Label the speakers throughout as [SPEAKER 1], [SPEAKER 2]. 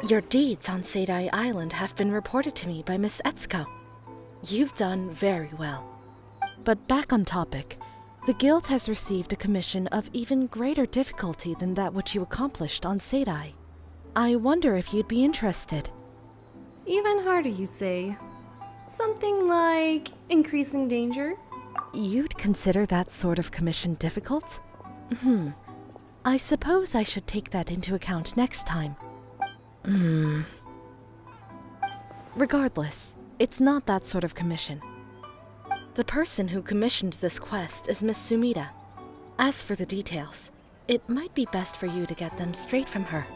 [SPEAKER 1] Your deeds on Seidai Island have been reported to me by Miss Etsuko. You've done very well. But back on topic, the Guild has received a commission of even greater difficulty than that which you accomplished on Seidai. I wonder if you'd be interested.
[SPEAKER 2] Even harder, you say? Something like increasing danger?
[SPEAKER 1] You'd consider that sort of commission difficult? I suppose I should take that into account next time. Regardless, it's not that sort of commission. The person who commissioned this quest is Miss Sumida. As for the details, it might be best for you to get them straight from her.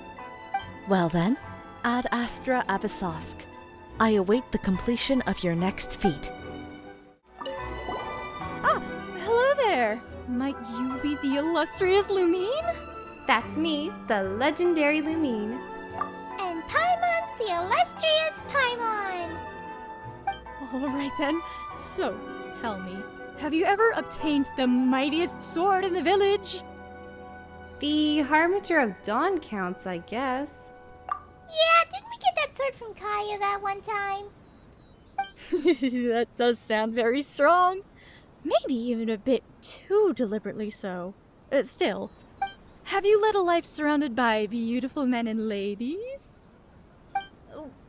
[SPEAKER 1] Well then, Ad Astra Abyssosk. I await the completion of your next feat.
[SPEAKER 3] Ah, hello there! Might you be the illustrious Lumine?
[SPEAKER 2] That's me, the legendary Lumine.
[SPEAKER 4] And Paimon's the illustrious Paimon!
[SPEAKER 3] Alright then, so tell me, have you ever obtained the mightiest sword in the village?
[SPEAKER 2] The Harbinger of Dawn counts, I guess.
[SPEAKER 4] Yeah, didn't we get that sword from Kaya that one time?
[SPEAKER 3] That does sound very strong. Maybe even a bit too deliberately so. Still, have you led a life surrounded by beautiful men and ladies?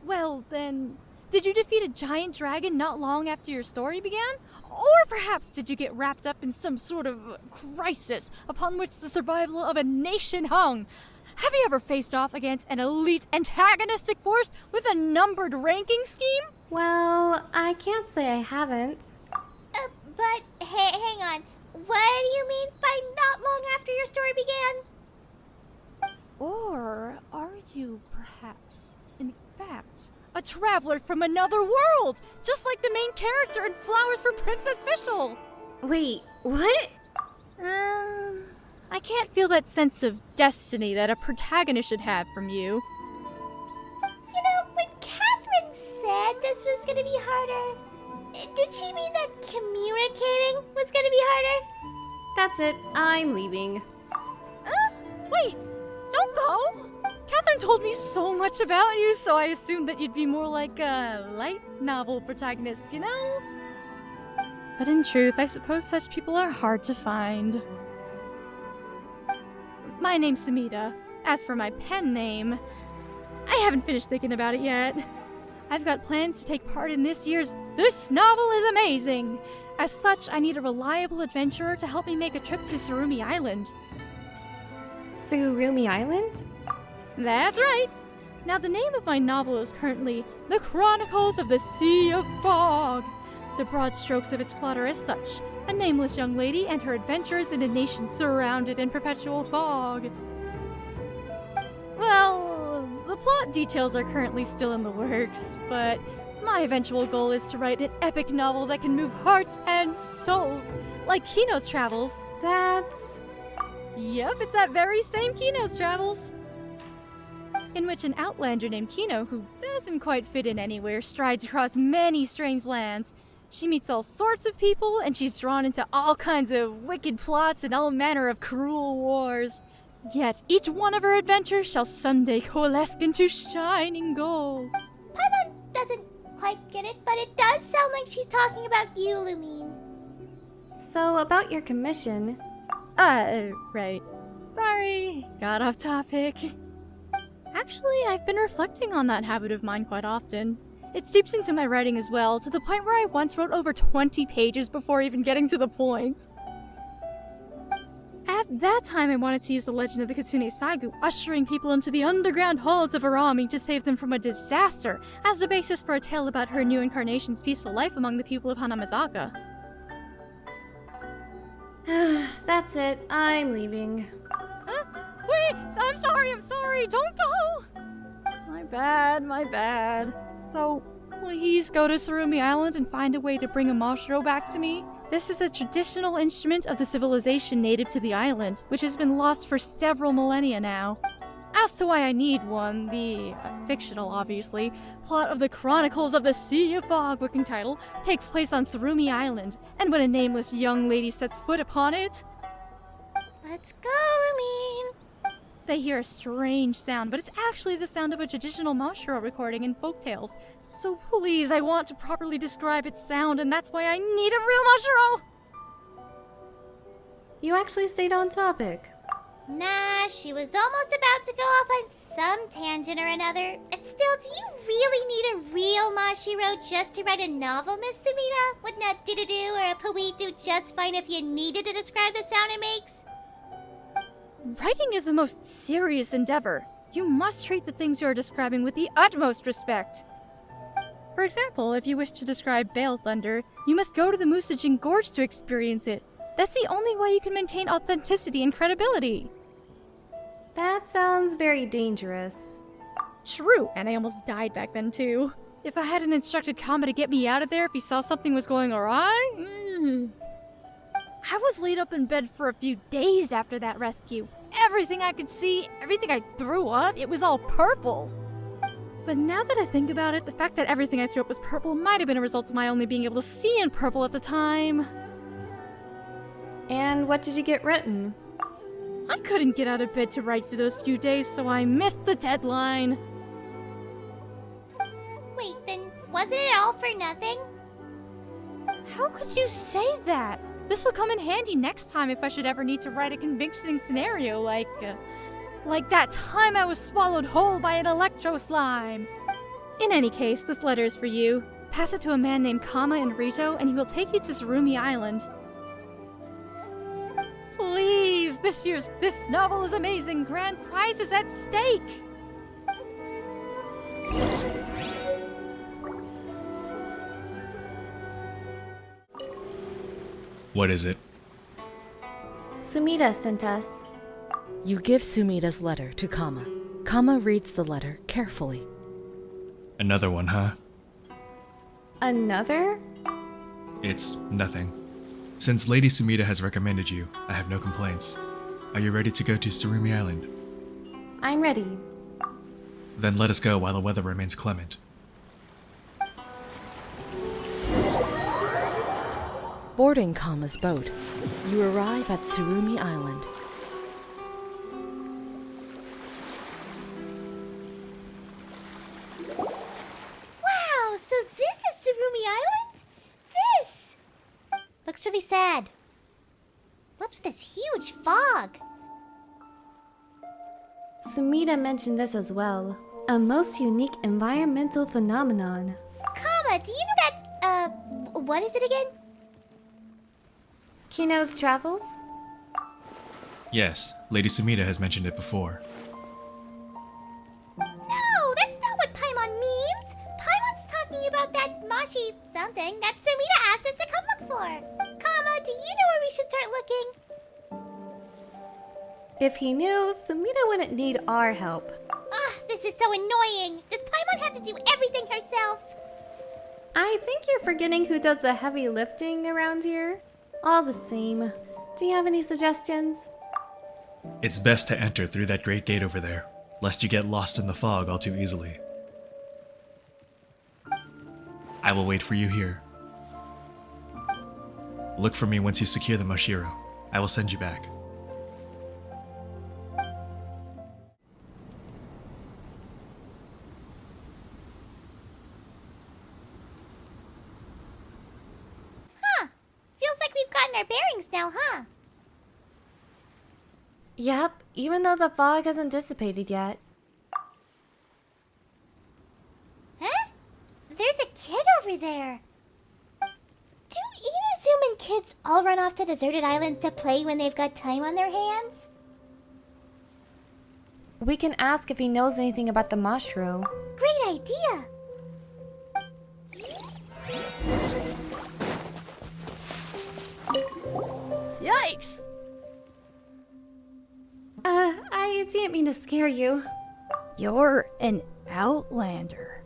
[SPEAKER 3] Well then, did you defeat a giant dragon not long after your story began? Or perhaps did you get wrapped up in some sort of crisis upon which the survival of a nation hung? Have you ever faced off against an elite antagonistic force with a numbered ranking scheme?
[SPEAKER 2] Well, I can't say I haven't.
[SPEAKER 4] But hang on. What do you mean by not long after your story began?
[SPEAKER 3] Or are you perhaps, in fact, a traveler from another world, just like the main character in Flowers for Princess Fischl?
[SPEAKER 2] Wait, what?
[SPEAKER 3] I can't feel that sense of destiny that a protagonist should have from you.
[SPEAKER 4] You know, when Katheryne said this was gonna be harder, did she mean that communicating was gonna be harder?
[SPEAKER 2] That's it, I'm leaving.
[SPEAKER 3] Wait, don't go! Katheryne told me so much about you, so I assumed that you'd be more like a light novel protagonist, you know? But in truth, I suppose such people are hard to find. My name's Sumida. As for my pen name, I haven't finished thinking about it yet. I've got plans to take part in this year's This Novel is Amazing! As such, I need a reliable adventurer to help me make a trip to Tsurumi Island.
[SPEAKER 2] Tsurumi Island?
[SPEAKER 3] That's right! Now, the name of my novel is currently The Chronicles of the Sea of Fog. The broad strokes of its plot are as such: a nameless young lady and her adventures in a nation surrounded in perpetual fog. Well, the plot details are currently still in the works, but my eventual goal is to write an epic novel that can move hearts and souls, like Kino's Travels.
[SPEAKER 2] That's...
[SPEAKER 3] Yep, it's that very same Kino's Travels. In which an outlander named Kino, who doesn't quite fit in anywhere, strides across many strange lands. She meets all sorts of people, and she's drawn into all kinds of wicked plots and all manner of cruel wars. Yet each one of her adventures shall someday coalesce into shining gold.
[SPEAKER 4] Paimon doesn't quite get it, but it does sound like she's talking about you, Lumine.
[SPEAKER 2] So, about your commission...
[SPEAKER 3] Right. Sorry, got off topic. Actually, I've been reflecting on that habit of mine quite often. It seeps into my writing as well, to the point where I once wrote over 20 pages before even getting to the point. At that time, I wanted to use the legend of the Kitsune Saigu, ushering people into the underground halls of Arami to save them from a disaster, as the basis for a tale about her new incarnation's peaceful life among the people of Hanamazaka.
[SPEAKER 2] That's it, I'm leaving.
[SPEAKER 3] Wait! I'm sorry! Don't go! My bad. So, please go to Tsurumi Island and find a way to bring a Moshiro back to me. This is a traditional instrument of the civilization native to the island, which has been lost for several millennia now. As to why I need one, the fictional, obviously, plot of the Chronicles of the Sea of Fog working title takes place on Tsurumi Island, and when a nameless young lady sets foot upon it...
[SPEAKER 4] Let's go, Lumine.
[SPEAKER 3] They hear a strange sound, but it's actually the sound of a traditional Mashiro recording in folktales. So please, I want to properly describe its sound, and that's why I need a real Mashiro!
[SPEAKER 2] You actually stayed on topic.
[SPEAKER 4] Nah, she was almost about to go off on some tangent or another. And still, do you really need a real Mashiro just to write a novel, Miss Sumida? Wouldn't a do-do-do or a poet do just fine if you needed to describe the sound it makes?
[SPEAKER 3] Writing is a most serious endeavor. You must treat the things you are describing with the utmost respect. For example, if you wish to describe Bale Thunder, you must go to the Musajin Gorge to experience it. That's the only way you can maintain authenticity and credibility.
[SPEAKER 2] That sounds very dangerous.
[SPEAKER 3] True, and I almost died back then too. If I hadn't instructed Kama to get me out of there if he saw something was going awry... I was laid up in bed for a few days after that rescue. Everything I could see, everything I threw up, it was all purple. But now that I think about it, the fact that everything I threw up was purple might have been a result of my only being able to see in purple at the time.
[SPEAKER 2] And what did you get written?
[SPEAKER 3] I couldn't get out of bed to write for those few days, so I missed the deadline.
[SPEAKER 4] Wait, then wasn't it all for nothing?
[SPEAKER 3] How could you say that? This will come in handy next time if I should ever need to write a convincing scenario like that time I was swallowed whole by an electro slime. In any case, this letter is for you. Pass it to a man named Kama in Rito, and he will take you to Tsurumi Island. Please, this novel is amazing. Grand prize is at stake.
[SPEAKER 5] What is it?
[SPEAKER 2] Sumida sent us.
[SPEAKER 1] You give Sumida's letter to Kama. Kama reads the letter carefully.
[SPEAKER 5] Another one, huh?
[SPEAKER 2] Another?
[SPEAKER 5] It's nothing. Since Lady Sumida has recommended you, I have no complaints. Are you ready to go to Tsurumi Island?
[SPEAKER 2] I'm ready.
[SPEAKER 5] Then let us go while the weather remains clement.
[SPEAKER 1] Boarding Kama's boat, you arrive at Tsurumi Island.
[SPEAKER 4] Wow, so this is Tsurumi Island? This! Looks really sad. What's with this huge fog?
[SPEAKER 2] Sumida mentioned this as well. A most unique environmental phenomenon.
[SPEAKER 4] Kama, do you know that, what is it again?
[SPEAKER 2] Kino's travels?
[SPEAKER 5] Yes, Lady Sumida has mentioned it before.
[SPEAKER 4] No, that's not what Paimon means. Paimon's talking about that Mashi something that Sumida asked us to come look for. Kama, do you know where we should start looking?
[SPEAKER 2] If he knew, Sumida wouldn't need our help.
[SPEAKER 4] Ugh, this is so annoying. Does Paimon have to do everything herself?
[SPEAKER 2] I think you're forgetting who does the heavy lifting around here. All the same, do you have any suggestions?
[SPEAKER 5] It's best to enter through that great gate over there, lest you get lost in the fog all too easily. I will wait for you here. Look for me once you secure the Mashiro. I will send you back.
[SPEAKER 4] Feels like we've gotten our bearings now, huh?
[SPEAKER 2] Yep, even though the fog hasn't dissipated yet.
[SPEAKER 4] Huh? There's a kid over there. Do Inazuma kids all run off to deserted islands to play when they've got time on their hands?
[SPEAKER 2] We can ask if he knows anything about the Mashiro.
[SPEAKER 4] Great idea!
[SPEAKER 3] Yikes!
[SPEAKER 2] I didn't mean to scare you.
[SPEAKER 3] You're an outlander.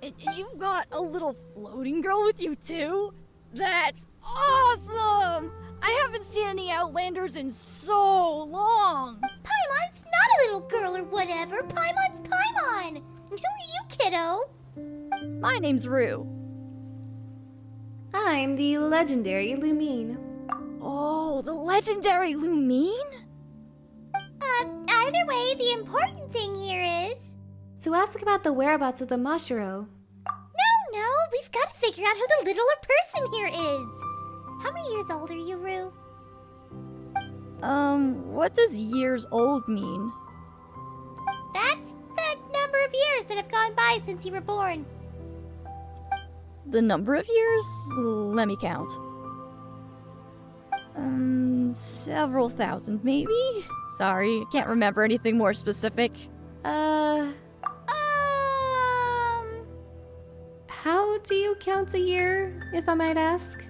[SPEAKER 3] And you've got a little floating girl with you too? That's awesome! I haven't seen any outlanders in so long!
[SPEAKER 4] Paimon's not a little girl or whatever. Paimon's Paimon! Who are you, kiddo?
[SPEAKER 3] My name's Rue.
[SPEAKER 2] I'm the legendary Lumine.
[SPEAKER 3] Oh, the legendary Lumine?
[SPEAKER 4] I've Either way, the important thing here is...
[SPEAKER 2] To ask about the whereabouts of the Mashiro.
[SPEAKER 4] No, we've got to figure out who the littler person here is. How many years old are you, Rue?
[SPEAKER 3] What does years old mean?
[SPEAKER 4] That's the number of years that have gone by since you were born.
[SPEAKER 3] The number of years? Let me count. Several thousand, maybe? Sorry, I can't remember anything more specific.
[SPEAKER 2] How do you count a year, if I might ask?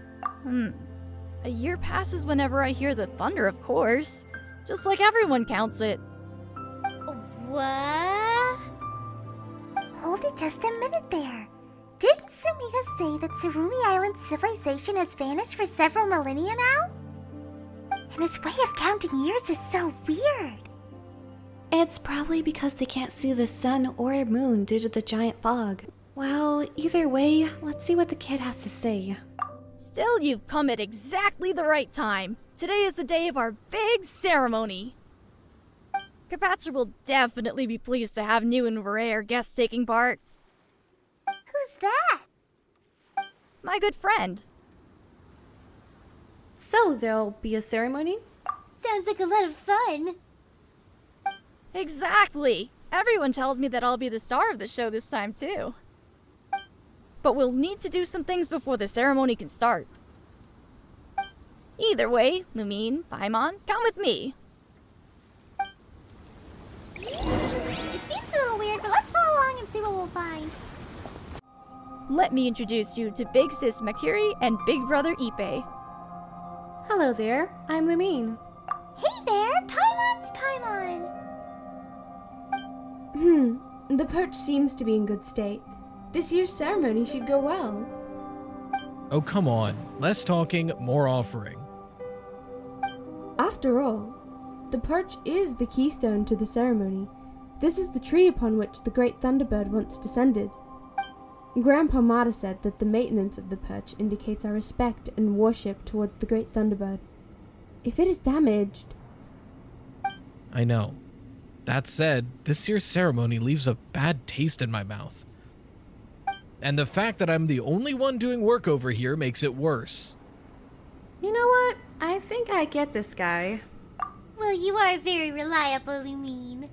[SPEAKER 3] A year passes whenever I hear the thunder, of course. Just like everyone counts it.
[SPEAKER 4] What? Hold it just a minute there. Didn't Sumida say that Tsurumi Island civilization has vanished for several millennia now? And his way of counting years is so weird.
[SPEAKER 2] It's probably because they can't see the sun or moon due to the giant fog. Well, either way, let's see what the kid has to say.
[SPEAKER 3] Still, you've come at exactly the right time. Today is the day of our big ceremony. Katheryne will definitely be pleased to have new and rare guests taking part.
[SPEAKER 4] Who's that?
[SPEAKER 3] My good friend.
[SPEAKER 2] So, there'll be a ceremony?
[SPEAKER 4] Sounds like a lot of fun.
[SPEAKER 3] Exactly! Everyone tells me that I'll be the star of the show this time, too. But we'll need to do some things before the ceremony can start. Either way, Lumine, Paimon, come with me.
[SPEAKER 4] It seems a little weird, but let's follow along and see what we'll find.
[SPEAKER 3] Let me introduce you to Big Sis Makiri and Big Brother Ippei.
[SPEAKER 2] Hello there, I'm Lumine.
[SPEAKER 4] Hey there, Paimon's Paimon.
[SPEAKER 6] The perch seems to be in good state. This year's ceremony should go well.
[SPEAKER 7] Oh, come on. Less talking, more offering.
[SPEAKER 6] After all, the perch is the keystone to the ceremony. This is the tree upon which the great Thunderbird once descended. Grandpa Mata said that the maintenance of the perch indicates our respect and worship towards the great Thunderbird. If it is damaged...
[SPEAKER 7] I know. That said, this year's ceremony leaves a bad taste in my mouth. And the fact that I'm the only one doing work over here makes it worse.
[SPEAKER 2] You know what? I think I get this guy.
[SPEAKER 4] Well, you are very reliable, Lumine.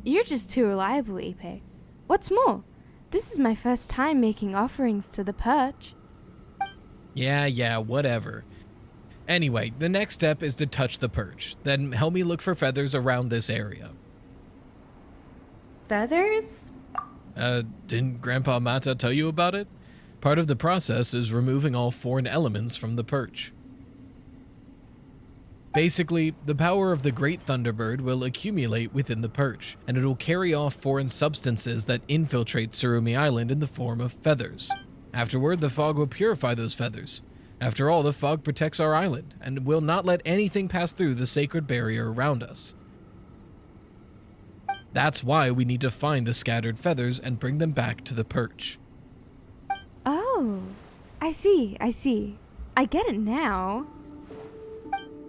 [SPEAKER 6] You're just too reliable, Ippei. What's more, this is my first time making offerings to the perch.
[SPEAKER 7] Yeah, whatever. Anyway, the next step is to touch the perch, then help me look for feathers around this area.
[SPEAKER 2] Feathers?
[SPEAKER 7] Didn't Grandpa Mata tell you about it? Part of the process is removing all foreign elements from the perch. Basically, the power of the Great Thunderbird will accumulate within the perch, and it'll carry off foreign substances that infiltrate Tsurumi Island in the form of feathers. Afterward, the fog will purify those feathers. After all, the fog protects our island, and will not let anything pass through the sacred barrier around us. That's why we need to find the scattered feathers and bring them back to the perch.
[SPEAKER 6] Oh, I see. I get it now.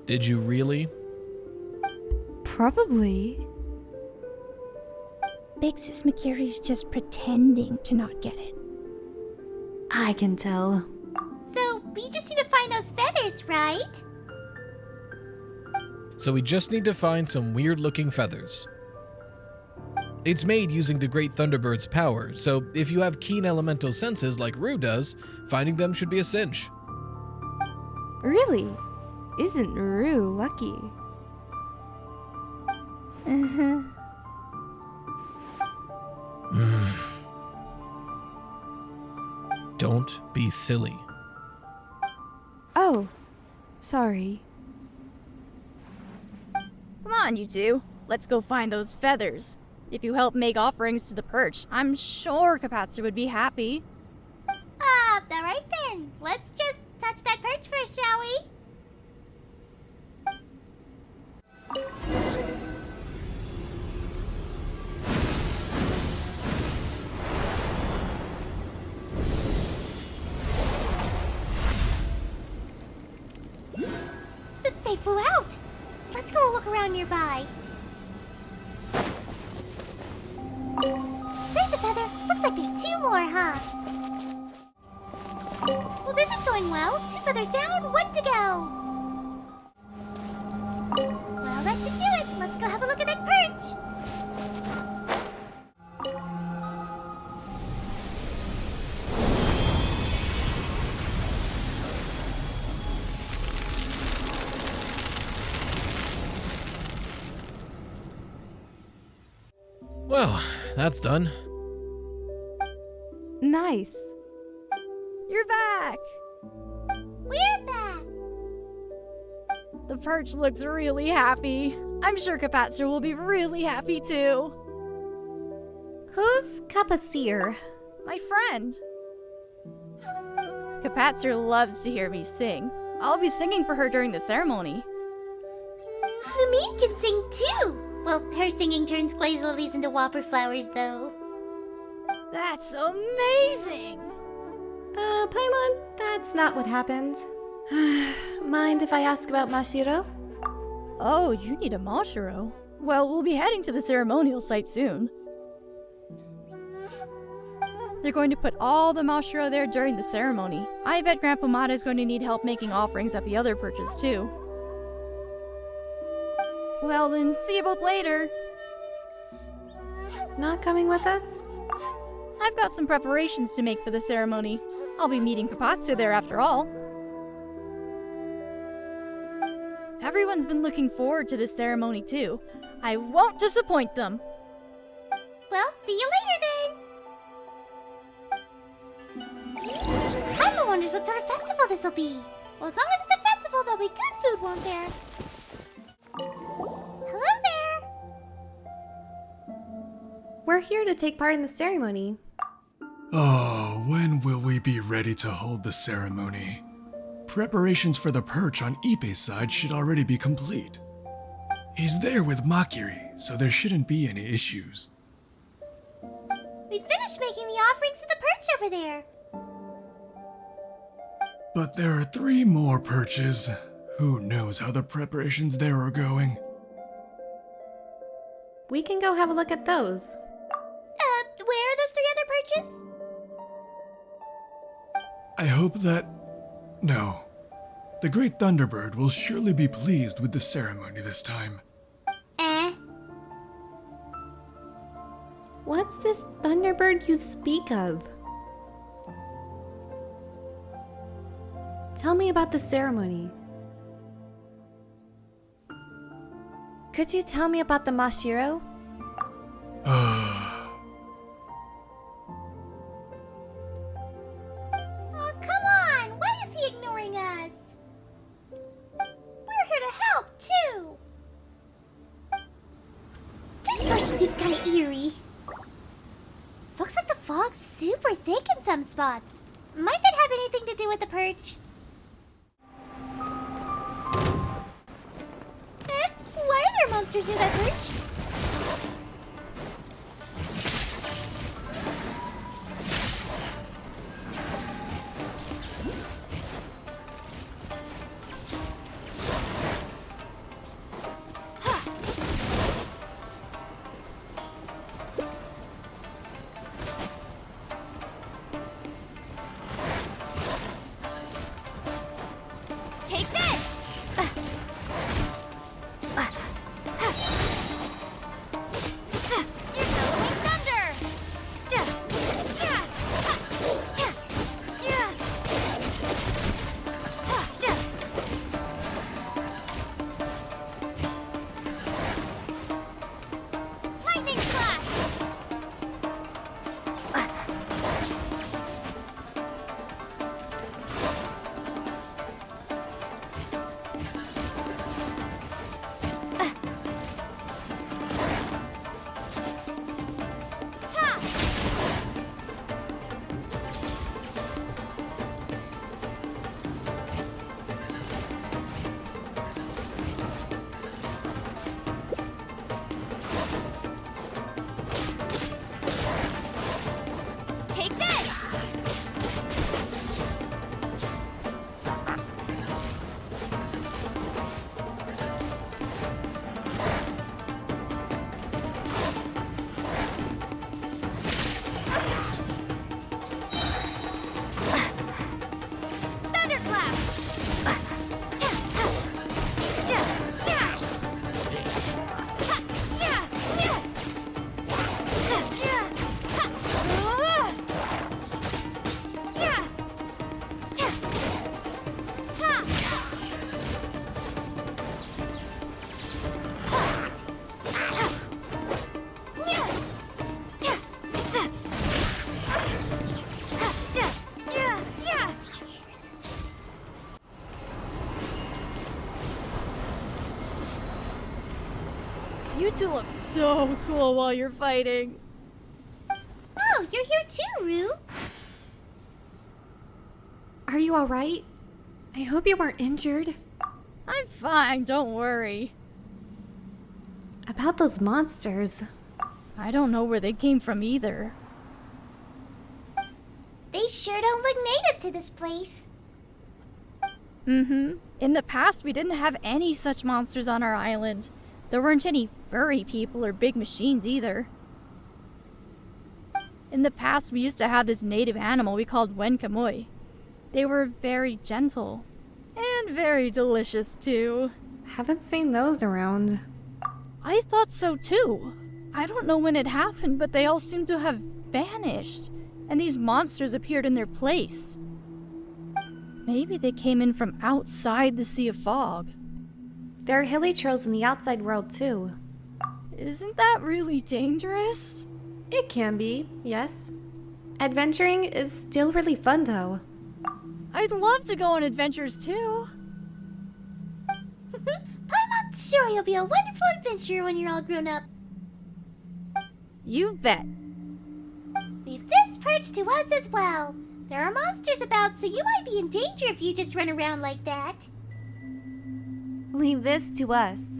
[SPEAKER 7] Did you really?
[SPEAKER 6] Probably.
[SPEAKER 3] Big Sis Makiri's just pretending to not get it.
[SPEAKER 2] I can tell.
[SPEAKER 4] So, we just need to find those feathers, right?
[SPEAKER 7] So we just need to find some weird-looking feathers. It's made using the Great Thunderbird's power, so if you have keen elemental senses like Rue does, finding them should be a cinch.
[SPEAKER 6] Really? Isn't Rue lucky?
[SPEAKER 7] Don't be silly.
[SPEAKER 6] Oh, sorry.
[SPEAKER 3] Come on, you two. Let's go find those feathers. If you help make offerings to the perch, I'm sure Katheryne would be happy.
[SPEAKER 4] Alright then. Let's just touch that perch first, shall we? They flew out. Let's go poke around nearby. There's a feather. Looks like there's 2 more, huh? Well, this is going well. 2 feathers down, 1 to go. Well, that should do it. Let's go have a look at that perch.
[SPEAKER 7] Well, that's done.
[SPEAKER 6] Nice.
[SPEAKER 3] You're back!
[SPEAKER 4] We're back.
[SPEAKER 3] The perch looks really happy. I'm sure Katheryne will be really happy too.
[SPEAKER 2] Who's Katheryne?
[SPEAKER 3] My friend. Katheryne loves to hear me sing. I'll be singing for her during the ceremony.
[SPEAKER 4] Lumine can sing too. Well, her singing turns glaze lilies into whopper flowers, though.
[SPEAKER 3] That's amazing!
[SPEAKER 2] Paimon, that's not what happened. Mind if I ask about Mashiro?
[SPEAKER 3] Oh, you need a Mashiro. Well, we'll be heading to the ceremonial site soon. They're going to put all the Mashiro there during the ceremony. I bet Grandpa Mata is going to need help making offerings at the other perches too. Well then, see you both later.
[SPEAKER 2] Not coming with us?
[SPEAKER 3] I've got some preparations to make for the ceremony. I'll be meeting Katheryne there after all. Everyone's been looking forward to this ceremony too. I won't disappoint them.
[SPEAKER 4] Well, see you later then. Paimon wonders what sort of festival this will be. Well, as long as it's a festival, there'll be good food, won't there? Hello there.
[SPEAKER 2] We're here to take part in the ceremony.
[SPEAKER 5] Oh, when will we be ready to hold the ceremony? Preparations for the perch on Ippei's side should already be complete. He's there with Makiri, so there shouldn't be any issues.
[SPEAKER 4] We finished making the offerings to the perch over there.
[SPEAKER 5] But there are 3 more perches. Who knows how the preparations there are going?
[SPEAKER 2] We can go have a look at those.
[SPEAKER 4] Where are those 3 other perches?
[SPEAKER 5] I hope that... No. The Great Thunderbird will surely be pleased with the ceremony this time.
[SPEAKER 2] What's this Thunderbird you speak of? Tell me about the ceremony. Could you tell me about the Mashiro?
[SPEAKER 4] Oh, come on! Why is he ignoring us? We're here to help, too. This person seems kind of eerie. Looks like the fog's super thick in some spots. Might that have anything to do with the perch? Why are there monsters near that perch? Take this!
[SPEAKER 3] You two look so cool while you're fighting.
[SPEAKER 4] Oh, you're here too, Rue.
[SPEAKER 2] Are you alright? I hope you weren't injured.
[SPEAKER 3] I'm fine, don't worry.
[SPEAKER 2] About those monsters.
[SPEAKER 3] I don't know where they came from either.
[SPEAKER 4] They sure don't look native to this place.
[SPEAKER 3] Mm-hmm. In the past, we didn't have any such monsters on our island. There weren't any furry people or big machines either. In the past, we used to have this native animal we called Wenkamoi. They were very gentle. And very delicious, too.
[SPEAKER 2] Haven't seen those around.
[SPEAKER 3] I thought so, too. I don't know when it happened, but they all seem to have vanished. And these monsters appeared in their place. Maybe they came in from outside the Sea of Fog.
[SPEAKER 2] There are hilly trails in the outside world, too.
[SPEAKER 3] Isn't that really dangerous?
[SPEAKER 2] It can be, yes. Adventuring is still really fun, though.
[SPEAKER 3] I'd love to go on adventures, too.
[SPEAKER 4] Paimon's sure you'll be a wonderful adventurer when you're all grown up.
[SPEAKER 3] You bet.
[SPEAKER 4] Leave this perch to us as well. There are monsters about, so you might be in danger if you just run around like that.
[SPEAKER 2] Leave this to us.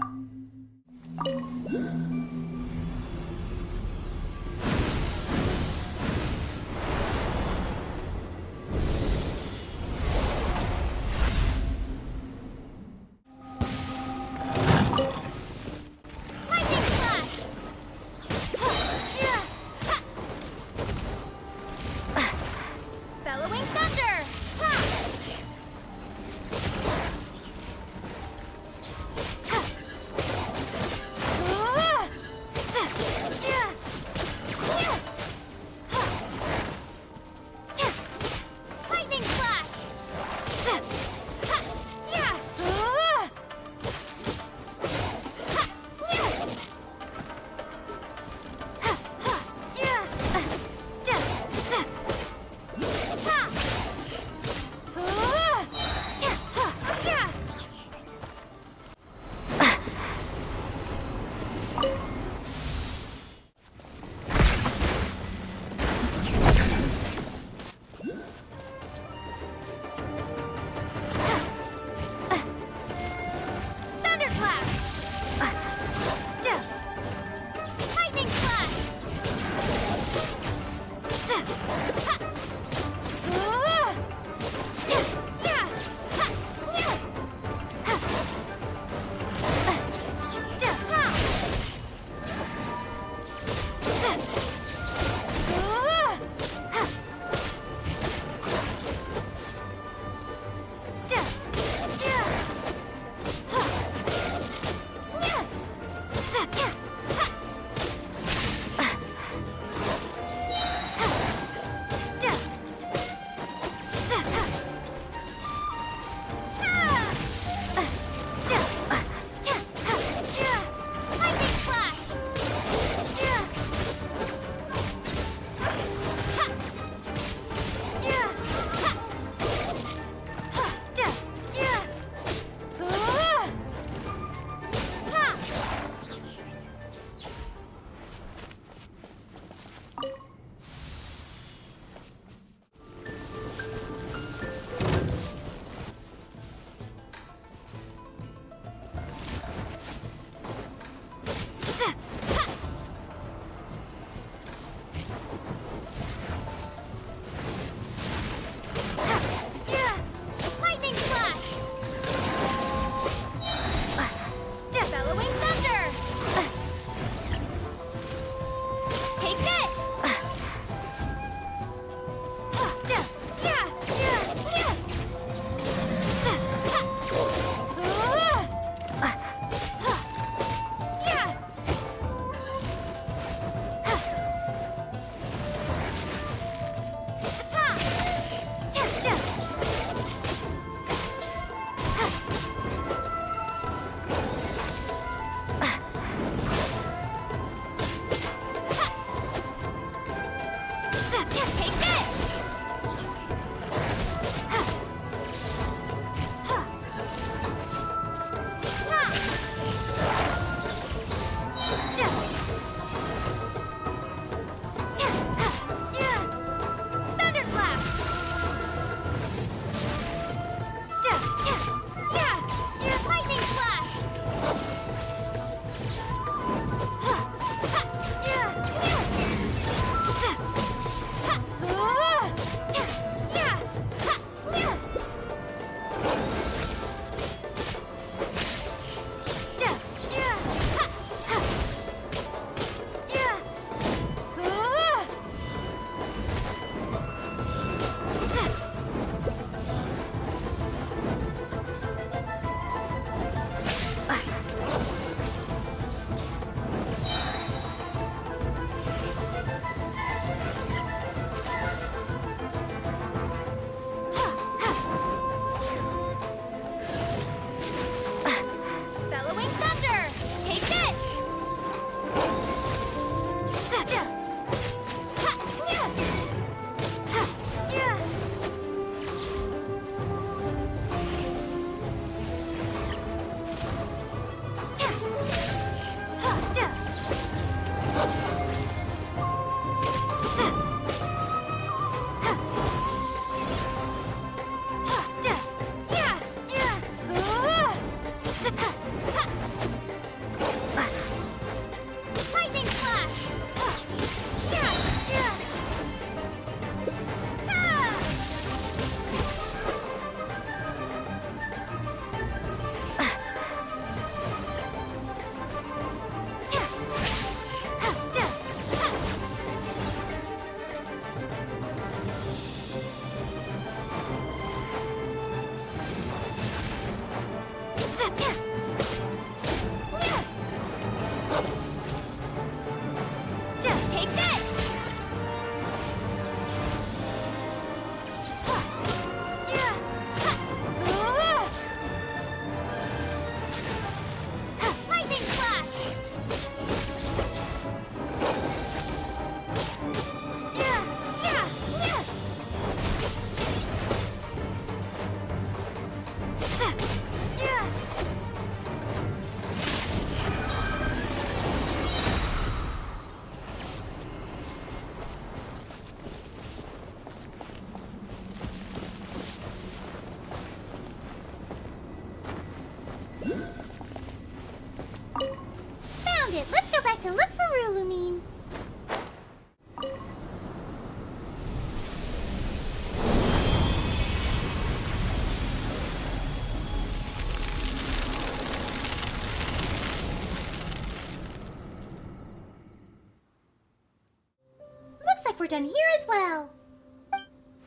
[SPEAKER 4] we're done here as well.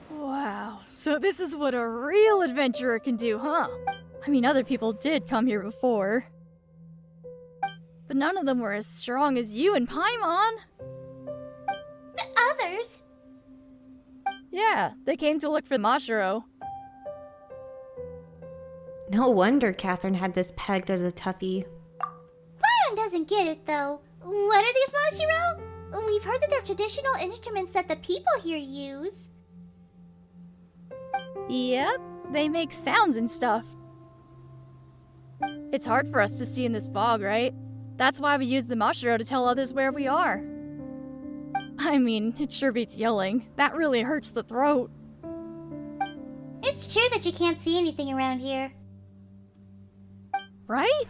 [SPEAKER 3] Wow, so this is what a real adventurer can do, huh? I mean, other people did come here before. But none of them were as strong as you and Paimon.
[SPEAKER 4] The others?
[SPEAKER 3] Yeah, they came to look for Mashiro.
[SPEAKER 2] No wonder Katheryne had this pegged as a toughie.
[SPEAKER 4] Paimon doesn't get it, though. What are these Mashiro? We've heard that they're traditional instruments that the people here use.
[SPEAKER 3] Yep, they make sounds and stuff. It's hard for us to see in this fog, right? That's why we use the Mashiro to tell others where we are. I mean, it sure beats yelling. That really hurts the throat.
[SPEAKER 4] It's true that you can't see anything around here.
[SPEAKER 3] Right?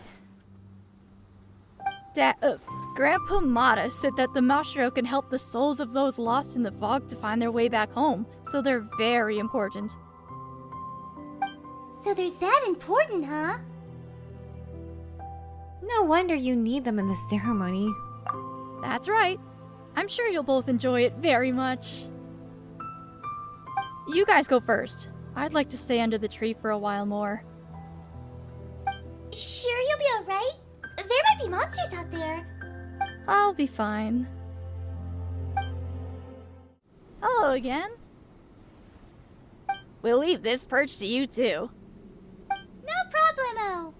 [SPEAKER 3] Grandpa Mata said that the Mashiro can help the souls of those lost in the fog to find their way back home, so they're very important.
[SPEAKER 4] So they're that important, huh?
[SPEAKER 2] No wonder you need them in the ceremony.
[SPEAKER 3] That's right. I'm sure you'll both enjoy it very much. You guys go first. I'd like to stay under the tree for a while more.
[SPEAKER 4] Sure you'll be alright? There might be monsters out there.
[SPEAKER 3] I'll be fine. Hello again. We'll leave this perch to you too.
[SPEAKER 4] No problemo.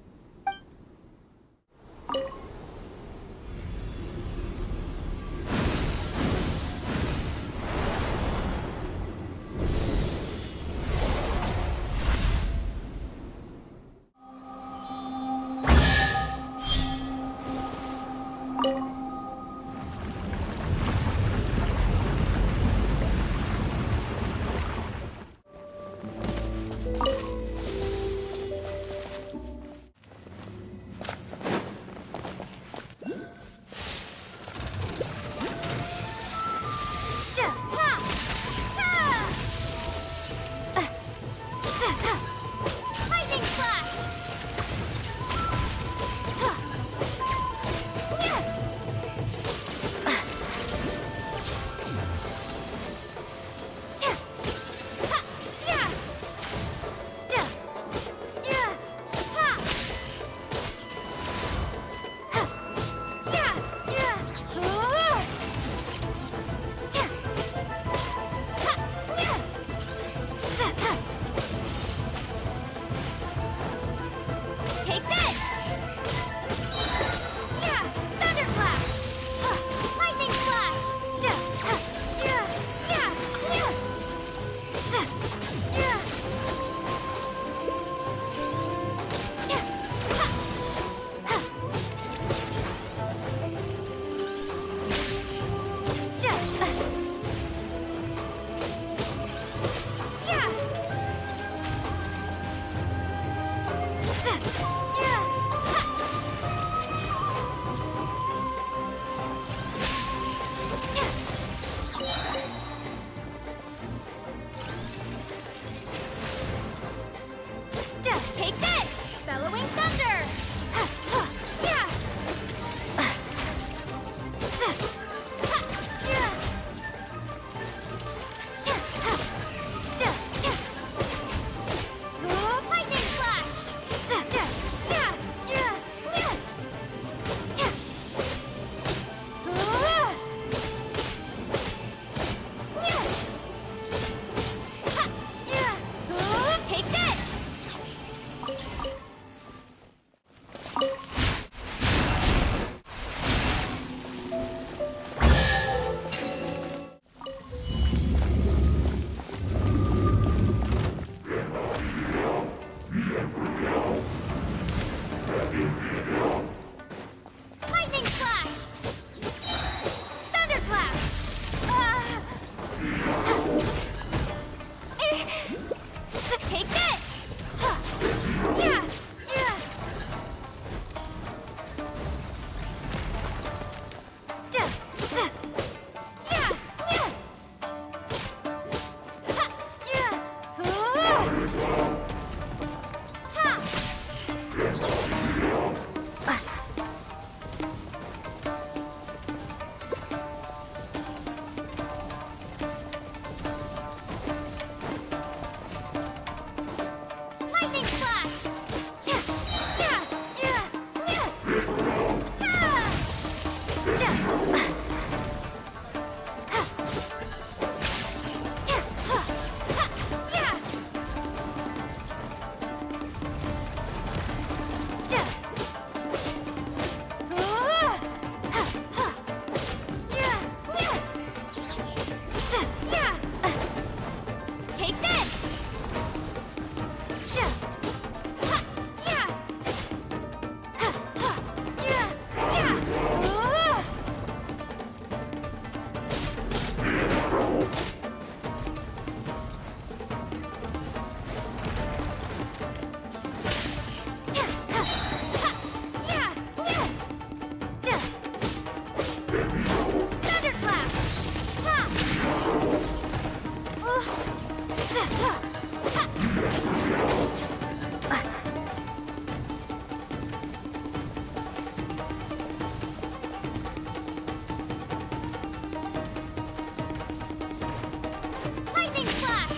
[SPEAKER 4] Lightning flash!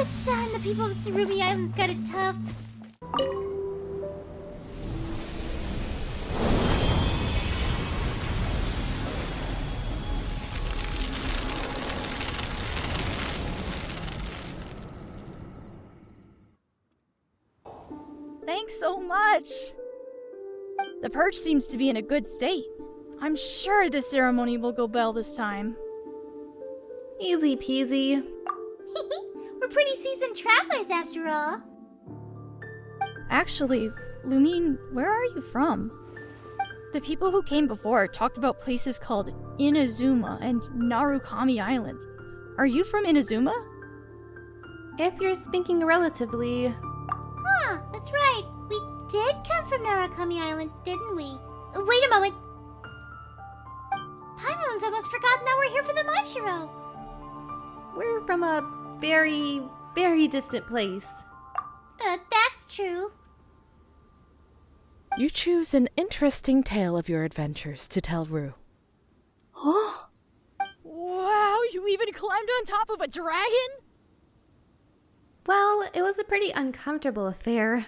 [SPEAKER 4] It's done. The people of Surumi Island's got it tough.
[SPEAKER 3] Thanks so much! The perch seems to be in a good state. I'm sure this ceremony will go well this time.
[SPEAKER 2] Easy peasy.
[SPEAKER 4] We're pretty seasoned travelers after all.
[SPEAKER 3] Actually, Lumine, where are you from? The people who came before talked about places called Inazuma and Narukami Island. Are you from Inazuma?
[SPEAKER 2] If you're speaking relatively.
[SPEAKER 4] Huh, that's right. We did come from Narukami Island, didn't we? Wait a moment. Paimon's almost forgotten that we're here for the Mashiro.
[SPEAKER 2] We're from a very, very distant place.
[SPEAKER 4] That's true.
[SPEAKER 1] You choose an interesting tale of your adventures to tell Rue.
[SPEAKER 3] Oh! Wow, you even climbed on top of a dragon?
[SPEAKER 2] Well, it was a pretty uncomfortable affair.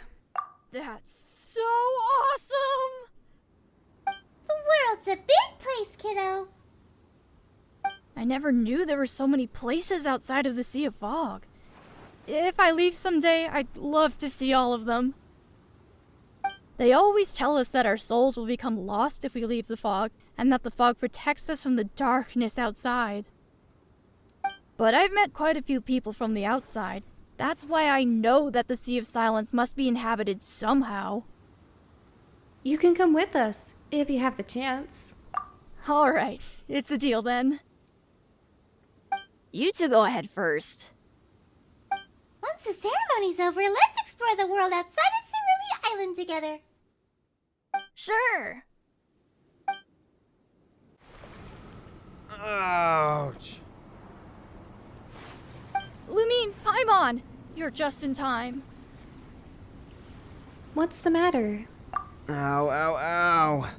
[SPEAKER 3] That's so awesome!
[SPEAKER 4] The world's a big place, kiddo.
[SPEAKER 3] I never knew there were so many places outside of the Sea of Fog. If I leave someday, I'd love to see all of them. They always tell us that our souls will become lost if we leave the fog, and that the fog protects us from the darkness outside. But I've met quite a few people from the outside. That's why I know that the Sea of Silence must be inhabited somehow.
[SPEAKER 2] You can come with us, if you have the chance.
[SPEAKER 3] Alright, it's a deal then. You two go ahead first.
[SPEAKER 4] Once the ceremony's over, let's explore the world outside of Surumi Island together.
[SPEAKER 3] Sure.
[SPEAKER 8] Ouch.
[SPEAKER 3] Lumine, Paimon, you're just in time.
[SPEAKER 2] What's the matter?
[SPEAKER 8] Ow, ow, ow.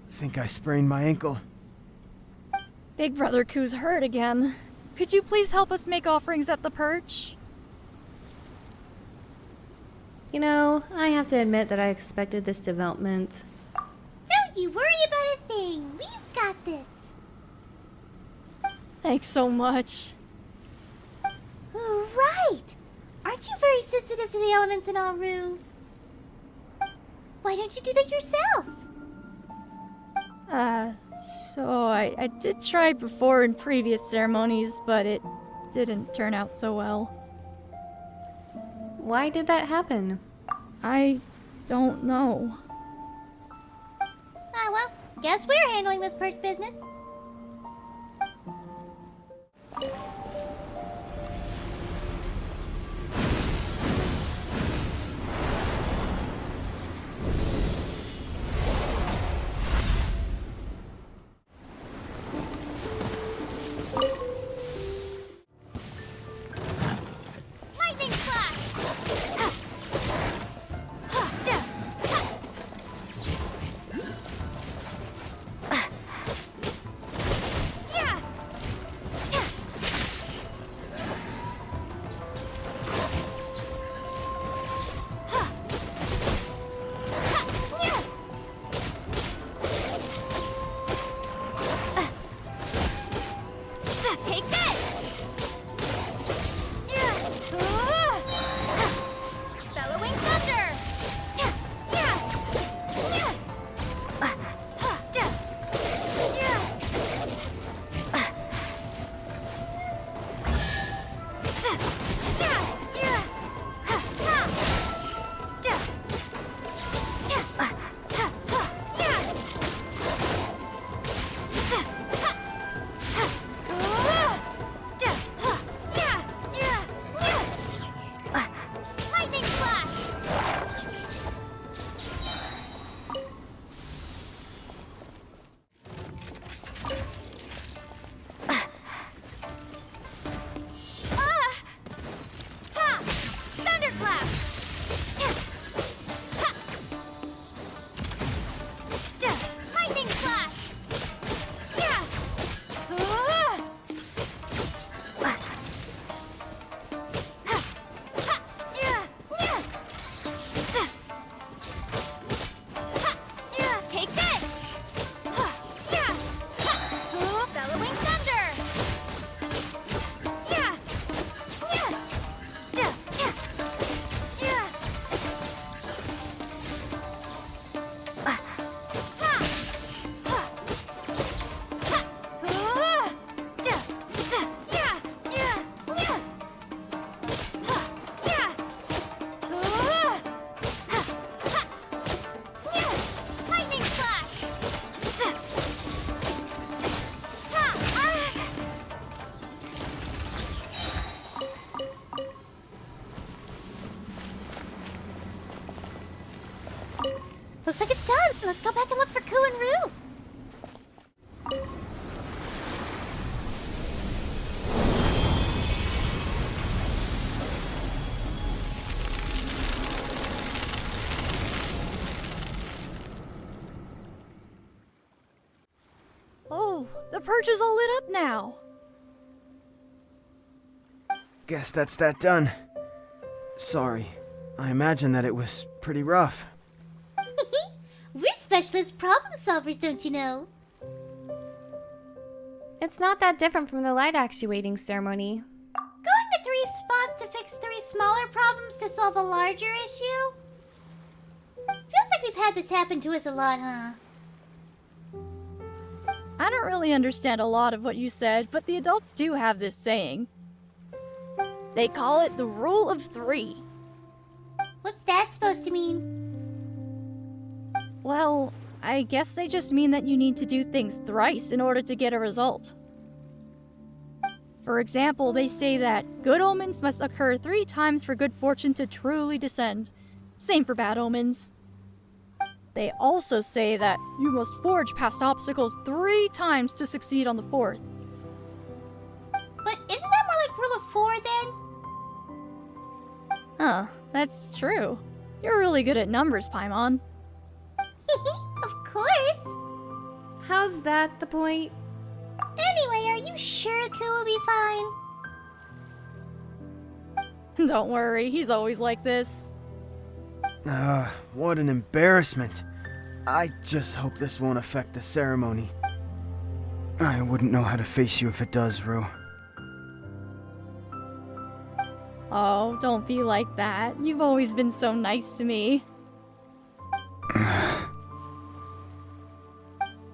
[SPEAKER 8] Think I sprained my ankle.
[SPEAKER 3] Big Brother Ku's hurt again. Could you please help us make offerings at the perch?
[SPEAKER 2] You know, I have to admit that I expected this development.
[SPEAKER 4] Don't you worry about a thing. We've got this.
[SPEAKER 3] Thanks so much.
[SPEAKER 4] Oh, right. Aren't you very sensitive to the elements in all, Rue? Why don't you do that yourself?
[SPEAKER 3] So I did try before in previous ceremonies, but it didn't turn out so well.
[SPEAKER 2] Why did that happen?
[SPEAKER 3] I don't know.
[SPEAKER 4] Ah, well, guess we're handling this perch business. Lightning flash!
[SPEAKER 3] Take this! Bellowing thunder! Lightning flash! Thunderclap! Lightning flash! Take this! Bellowing thunder! Lightning flash!
[SPEAKER 4] Looks like it's done. Let's go back and look for Ku and Rue.
[SPEAKER 3] Oh, the perch is all lit up now.
[SPEAKER 8] Guess that's that done. Sorry. I imagine that it was pretty rough.
[SPEAKER 4] We're specialist problem solvers, don't you know?
[SPEAKER 2] It's not that different from the light actuating ceremony.
[SPEAKER 4] Going to 3 spots to fix 3 smaller problems to solve a larger issue? Feels like we've had this happen to us a lot, huh?
[SPEAKER 3] I don't really understand a lot of what you said, but the adults do have this saying. They call it the rule of 3.
[SPEAKER 4] What's that supposed to mean?
[SPEAKER 3] Well, I guess they just mean that you need to do things thrice in order to get a result. For example, they say that good omens must occur 3 times for good fortune to truly descend. Same for bad omens. They also say that you must forge past obstacles 3 times to succeed on the 4th.
[SPEAKER 4] But isn't that more like rule of 4 then?
[SPEAKER 3] Huh, that's true. You're really good at numbers, Paimon.
[SPEAKER 4] Of course.
[SPEAKER 2] How's that the point?
[SPEAKER 4] Anyway, are you sure Ku will be fine?
[SPEAKER 3] Don't worry, he's always like this.
[SPEAKER 8] What an embarrassment. I just hope this won't affect the ceremony. I wouldn't know how to face you if it does, Rue.
[SPEAKER 3] Oh, don't be like that. You've always been so nice to me.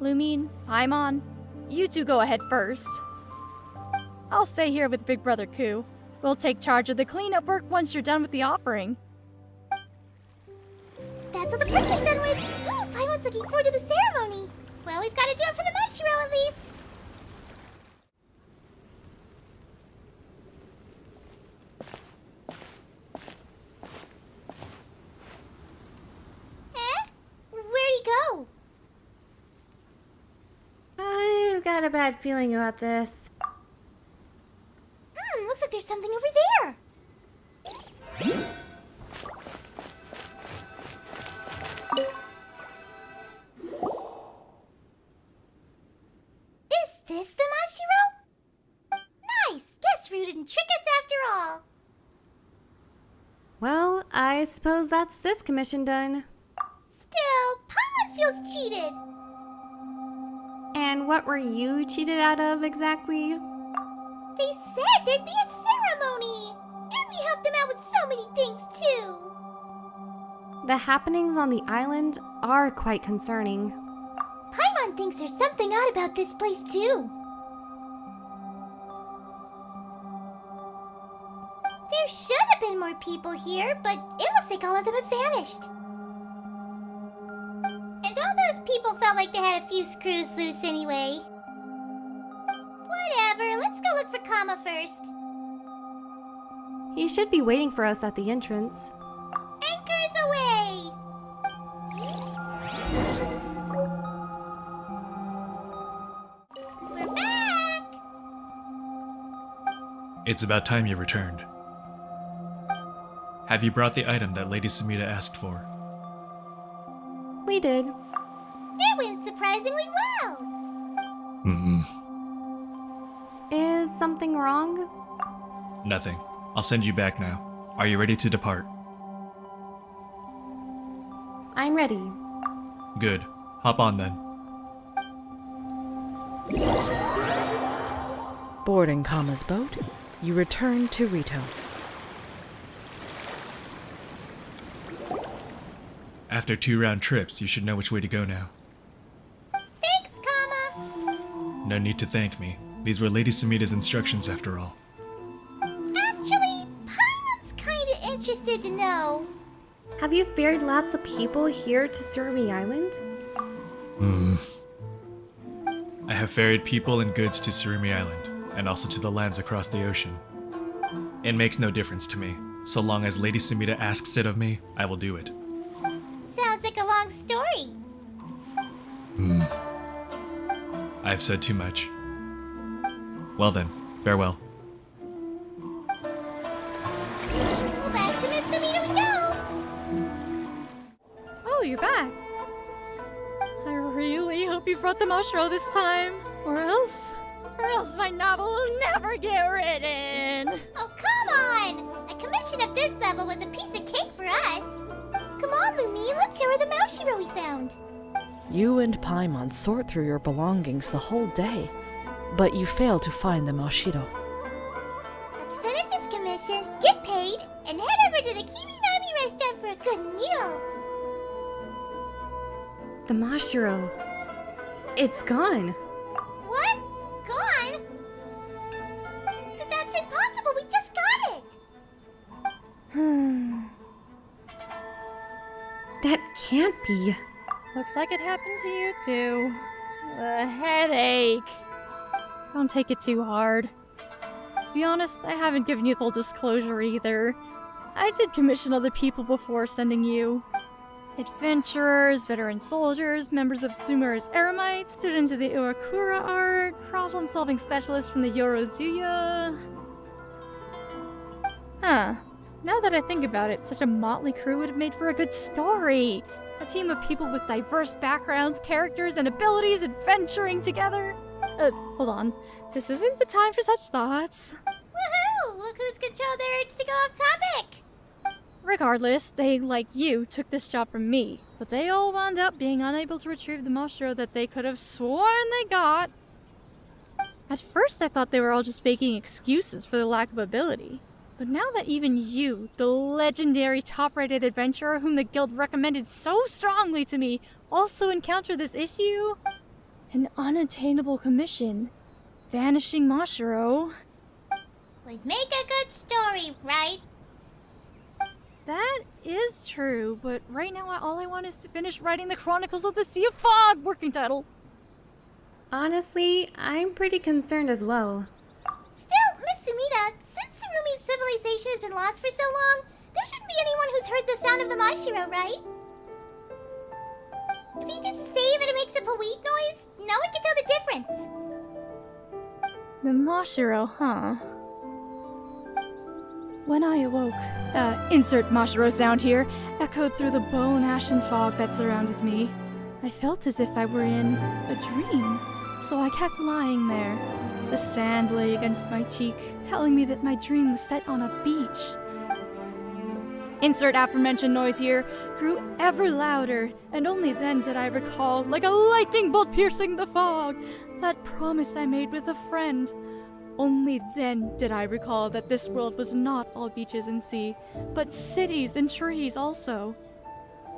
[SPEAKER 3] Lumine, Paimon, you two go ahead first. I'll stay here with Big Brother Ku. We'll take charge of the cleanup work once you're done with the offering.
[SPEAKER 4] That's what the perk is done with. Ooh, Paimon's looking forward to the ceremony. Well, we've got to do it for the Machiro at least. Where'd he go?
[SPEAKER 2] I've got a bad feeling about this.
[SPEAKER 4] Looks like there's something over there. Is this the Machiro? Nice! Guess Rue didn't trick us after all.
[SPEAKER 2] Well, I suppose that's this commission done.
[SPEAKER 4] Still, Paimon feels cheated.
[SPEAKER 2] And what were you cheated out of exactly?
[SPEAKER 4] said there'd be a ceremony! And we helped them out with so many things, too!
[SPEAKER 2] The happenings on the island are quite concerning.
[SPEAKER 4] Paimon thinks there's something odd about this place, too. There should have been more people here, but it looks like all of them have vanished. And all those people felt like they had a few screws loose anyway. Whatever, let's go look for Kama first.
[SPEAKER 2] He should be waiting for us at the entrance.
[SPEAKER 4] Anchors away! We're back!
[SPEAKER 5] It's about time you returned. Have you brought the item that Lady Sumida asked for?
[SPEAKER 2] We did.
[SPEAKER 4] It went surprisingly well!
[SPEAKER 2] Is something wrong?
[SPEAKER 5] Nothing. I'll send you back now. Are you ready to depart?
[SPEAKER 2] I'm ready.
[SPEAKER 5] Good. Hop on then.
[SPEAKER 1] Boarding Kama's boat, you return to Rito.
[SPEAKER 5] After 2 round trips, you should know which way to go now.
[SPEAKER 4] Thanks, Kama!
[SPEAKER 5] No need to thank me. These were Lady Sumida's instructions after all.
[SPEAKER 4] Actually, Paimon's kinda interested to know.
[SPEAKER 2] Have you ferried lots of people here to Surumi Island?
[SPEAKER 5] I have ferried people and goods to Surumi Island, and also to the lands across the ocean. It makes no difference to me. So long as Lady Sumida asks it of me, I will do it.
[SPEAKER 4] Sounds like a long story.
[SPEAKER 5] I've said too much. Well then, farewell.
[SPEAKER 4] Well, back to Miss Sumida we go!
[SPEAKER 3] Oh, you're back. I really hope you brought the Mashiro this time. Or else my novel will never get written.
[SPEAKER 4] Oh, come on! A commission of this level was a piece of cake for us. Come on, Lumine, let's show her the Mashiro we found.
[SPEAKER 1] You and Paimon sort through your belongings the whole day, but you fail to find the Mashiro.
[SPEAKER 4] Let's finish this commission, get paid, and head over to the Kiminami restaurant for a good meal.
[SPEAKER 2] The Mashiro. It's gone.
[SPEAKER 4] What? Gone? But that's impossible, we just got it!
[SPEAKER 2] That can't be.
[SPEAKER 3] Looks like it happened to you too. A headache. Don't take it too hard. To be honest, I haven't given you full disclosure either. I did commission other people before sending you. Adventurers, veteran soldiers, members of Sumeru's Eremites, students of the Iwakura art, problem-solving specialists from the Yorozuya. Huh. Now that I think about it, such a motley crew would have made for a good story. A team of people with diverse backgrounds, characters, and abilities adventuring together. Hold on. This isn't the time for such thoughts.
[SPEAKER 4] Woohoo! Look who's controlled their urge to go off topic!
[SPEAKER 3] Regardless, they, like you, took this job from me. But they all wound up being unable to retrieve the Mashiro that they could have sworn they got. At first I thought they were all just making excuses for the lack of ability. But now that even you, the legendary top-rated adventurer whom the guild recommended so strongly to me, also encounter this issue, an unattainable commission, vanishing Mashiro.
[SPEAKER 4] Would make a good story, right?
[SPEAKER 3] That is true, but right now all I want is to finish writing the Chronicles of the Sea of Fog working title.
[SPEAKER 2] Honestly, I'm pretty concerned as well.
[SPEAKER 4] Still, Miss Sumida, since Surumi's civilization has been lost for so long, there shouldn't be anyone who's heard the sound of the Mashiro, right? If you just say that it makes a weed noise, no one can tell the difference.
[SPEAKER 3] The Mashiro, huh? When I awoke, insert Mashiro sound here, echoed through the bone-ashen fog that surrounded me. I felt as if I were in a dream, so I kept lying there. The sand lay against my cheek, telling me that my dream was set on a beach. Insert aforementioned noise here grew ever louder, and only then did I recall, like a lightning bolt piercing the fog, that promise I made with a friend. Only then did I recall that this world was not all beaches and sea, but cities and trees also.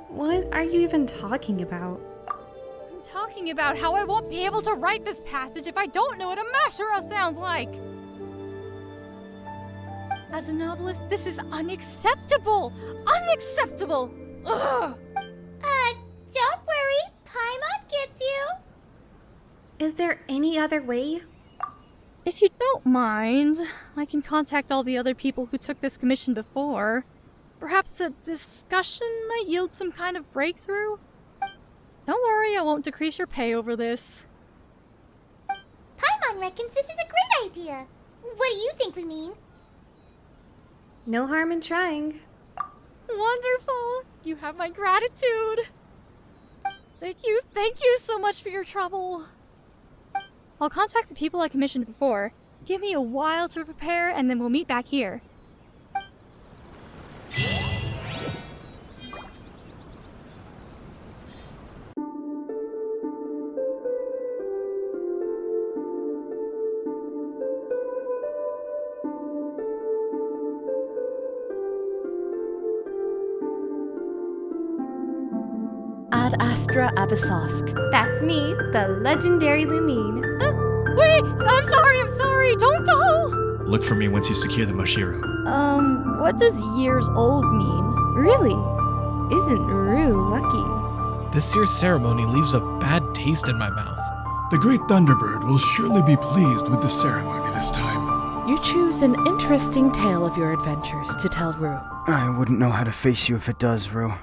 [SPEAKER 2] What are you even talking about?
[SPEAKER 3] I'm talking about how I won't be able to write this passage if I don't know what a Mashura sounds like! As a novelist, this is unacceptable! Unacceptable! Ugh!
[SPEAKER 4] Don't worry. Paimon gets you.
[SPEAKER 2] Is there any other way?
[SPEAKER 3] If you don't mind, I can contact all the other people who took this commission before. Perhaps a discussion might yield some kind of breakthrough? Don't worry, I won't decrease your pay over this.
[SPEAKER 4] Paimon reckons this is a great idea. What do you think, Lumine?
[SPEAKER 2] No harm in trying.
[SPEAKER 3] Wonderful! You have my gratitude! Thank you so much for your trouble. I'll contact the people I commissioned before. Give me a while to prepare, and then we'll meet back here.
[SPEAKER 1] Ad Astra Abyssosk.
[SPEAKER 2] That's me, the legendary Lumine.
[SPEAKER 3] Wait! I'm sorry! Don't go!
[SPEAKER 5] Look for me once you secure the Moshiro.
[SPEAKER 3] What does years old mean?
[SPEAKER 6] Really? Isn't Rue lucky?
[SPEAKER 7] This year's ceremony leaves a bad taste in my mouth.
[SPEAKER 5] The Great Thunderbird will surely be pleased with the ceremony this time.
[SPEAKER 1] You choose an interesting tale of your adventures to tell Rue.
[SPEAKER 8] I wouldn't know how to face you if it does, Rue.